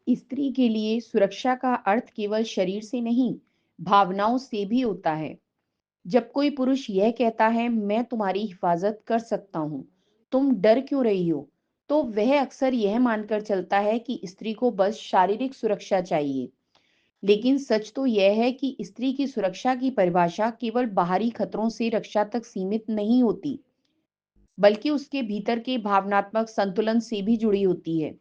स्त्री के लिए सुरक्षा का अर्थ केवल शरीर से नहीं, भावनाओं से भी होता है। जब कोई पुरुष यह कहता है, मैं तुम्हारी हिफाजत कर सकता हूँ, तुम डर क्यों रही हो? तो वह अक्सर यह मानकर चलता है कि स्त्री को बस शारीरिक सुरक्षा चाहिए। लेकिन सच तो यह है कि स्त्री की सुरक्षा की परिभाषा केवल बाहरी खतरों से रक्षा तक सीमित नहीं होती, बल्कि उसके भीतर के भावनात्मक संतुलन से भी जुड़ी होती है।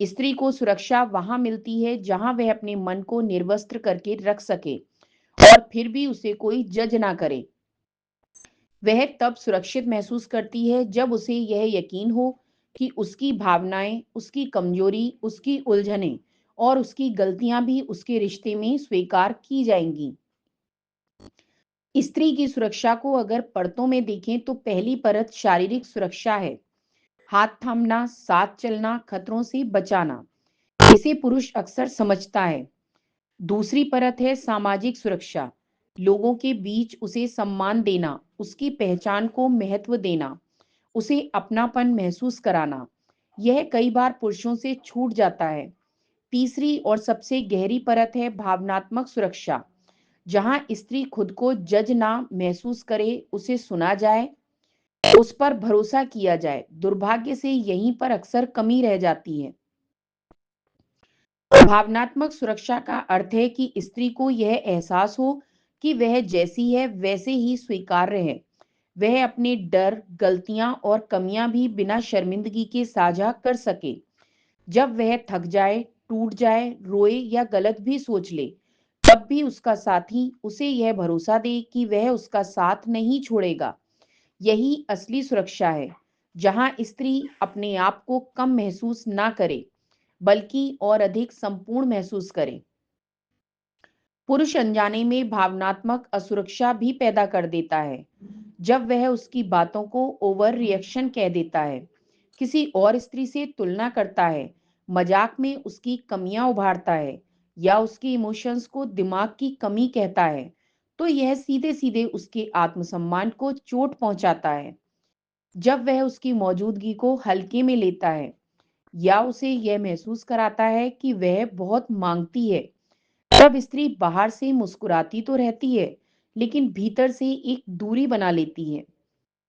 स्त्री को सुरक्षा वहां मिलती है जहां वह अपने मन को निर्वस्त्र करके रख सके और फिर भी उसे कोई जज ना करे। वह तब सुरक्षित महसूस करती है जब उसे यह यकीन हो कि उसकी भावनाएं, उसकी कमजोरी, उसकी उलझनें और उसकी गलतियां भी उसके रिश्ते में स्वीकार की जाएंगी। स्त्री की सुरक्षा को अगर परतों में देखें तो पहली परत शारीरिक सुरक्षा है। हाथ थामना, साथ चलना, खतरों से बचाना, इसे पुरुष अक्सर समझता है। दूसरी परत है सामाजिक सुरक्षा। लोगों के बीच उसे सम्मान देना, उसकी पहचान को महत्व देना, उसे अपनापन महसूस कराना। यह कई बार पुरुषों से छूट जाता है। तीसरी और सबसे गहरी परत है भावनात्मक सुरक्षा, जहां स्त्री खुद को जज ना महसूस करे, उसे सुना जाए, उस पर भरोसा किया जाए। दुर्भाग्य से यहीं पर अक्सर कमी रह जाती है। भावनात्मक सुरक्षा का अर्थ है कि स्त्री को यह एहसास हो कि वह जैसी है वैसे ही स्वीकार्य है। वह अपने डर, गलतियां और कमियां भी बिना शर्मिंदगी के साझा कर सके। जब वह थक जाए, टूट जाए, रोए या गलत भी सोच ले, तब भी उसका साथी उसे यह भरोसा दे कि वह उसका साथ नहीं छोड़ेगा। यही असली सुरक्षा है, जहां स्त्री अपने आप को कम महसूस ना करे, बल्कि और अधिक संपूर्ण महसूस करे। पुरुष अनजाने में भावनात्मक असुरक्षा भी पैदा कर देता है। जब वह उसकी बातों को ओवर रिएक्शन कह देता है, किसी और स्त्री से तुलना करता है, मजाक में उसकी कमियां उभारता है या उसके इमोशंस को दिमाग की कमी कहता है, तो यह सीधे सीधे उसके आत्मसम्मान को चोट पहुंचाता है। जब वह उसकी मौजूदगी को हल्के में लेता है या उसे यह महसूस कराता है कि वह बहुत मांगती है, तब स्त्री बाहर से मुस्कुराती तो रहती है, लेकिन भीतर से एक दूरी बना लेती है।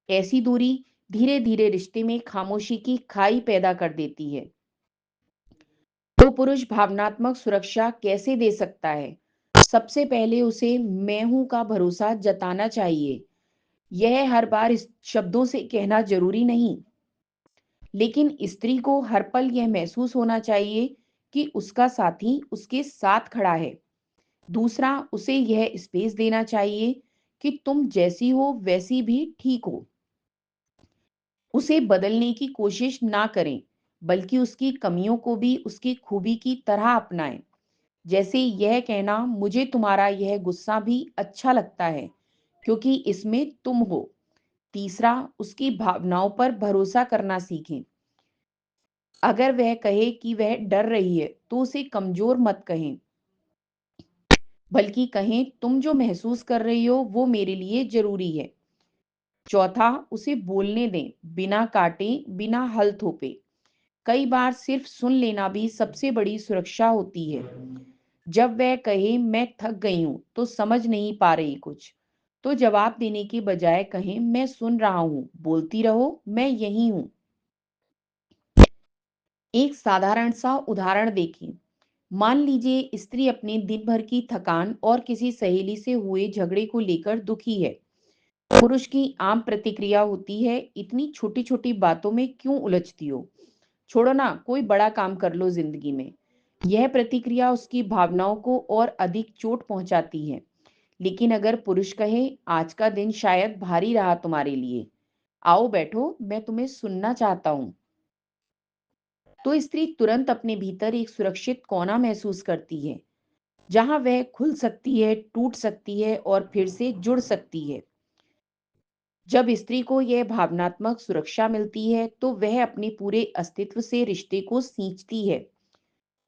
ऐसी दूरी धीरे धीरे रिश्ते में खामोशी की खाई पैदा कर देती है। तो पुरुष भावनात्मक सुरक्षा कैसे दे सकता है? सबसे पहले उसे मैं हूं का भरोसा जताना चाहिए। यह हर बार इस शब्दों से कहना जरूरी नहीं, लेकिन स्त्री को हर पल यह महसूस होना चाहिए कि उसका साथी उसके साथ खड़ा है। दूसरा, उसे यह स्पेस देना चाहिए कि तुम जैसी हो वैसी भी ठीक हो। उसे बदलने की कोशिश ना करें, बल्कि उसकी कमियों को भी उसकी खूबी की तरह अपनाएं। जैसे यह कहना, मुझे तुम्हारा यह गुस्सा भी अच्छा लगता है क्योंकि इसमें तुम हो। तीसरा, उसकी भावनाओं पर भरोसा करना सीखें। अगर वह कहे कि वह डर रही है, तो उसे कमजोर मत कहें, बल्कि कहें तुम जो महसूस कर रही हो वो मेरे लिए जरूरी है। चौथा, उसे बोलने दें, बिना काटे, बिना हल थोपे। कई बार सिर्फ सुन लेना भी सबसे बड़ी सुरक्षा होती है। जब वह कहे मैं थक गई हूं तो समझ नहीं पा रही कुछ, तो जवाब देने के बजाय कहें मैं सुन रहा हूं, बोलती रहो, मैं यही हूं। एक साधारण सा उदाहरण देखें। मान लीजिए स्त्री अपने दिन भर की थकान और किसी सहेली से हुए झगड़े को लेकर दुखी है। पुरुष की आम प्रतिक्रिया होती है, इतनी छोटी छोटी बातों में क्यों उलझती हो, छोड़ो ना, कोई बड़ा काम कर लो जिंदगी में। यह प्रतिक्रिया उसकी भावनाओं को और अधिक चोट पहुंचाती है। लेकिन अगर पुरुष कहे, आज का दिन शायद भारी रहा तुम्हारे लिए, आओ बैठो, मैं तुम्हें सुनना चाहता हूं, तो स्त्री तुरंत अपने भीतर एक सुरक्षित कोना महसूस करती है, जहां वह खुल सकती है, टूट सकती है और फिर से जुड़ सकती है। जब स्त्री को यह भावनात्मक सुरक्षा मिलती है, तो वह अपने पूरे अस्तित्व से रिश्ते को सींचती है।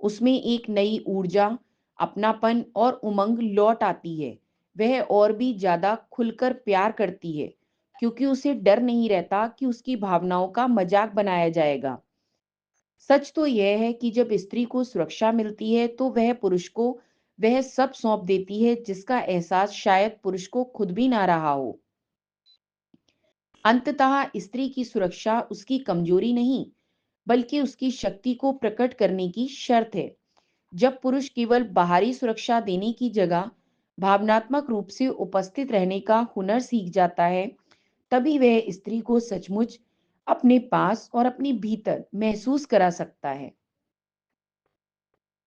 उसमें एक नई ऊर्जा, अपनापन और उमंग लौट आती है। वह और भी ज्यादा खुलकर प्यार करती है, क्योंकि उसे डर नहीं रहता कि उसकी भावनाओं का मजाक बनाया जाएगा। सच तो यह है कि जब स्त्री को सुरक्षा मिलती है तो वह पुरुष को वह सब सौंप देती है जिसका एहसास शायद पुरुष को खुद भी ना रहा हो। अंततः स्त्री की सुरक्षा उसकी कमजोरी नहीं, बल्कि उसकी शक्ति को प्रकट करने की शर्त है। जब पुरुष केवल बाहरी सुरक्षा देने की जगह भावनात्मक रूप से उपस्थित रहने का हुनर सीख जाता है, तभी वह स्त्री को सचमुच अपने पास और अपने भीतर महसूस करा सकता है।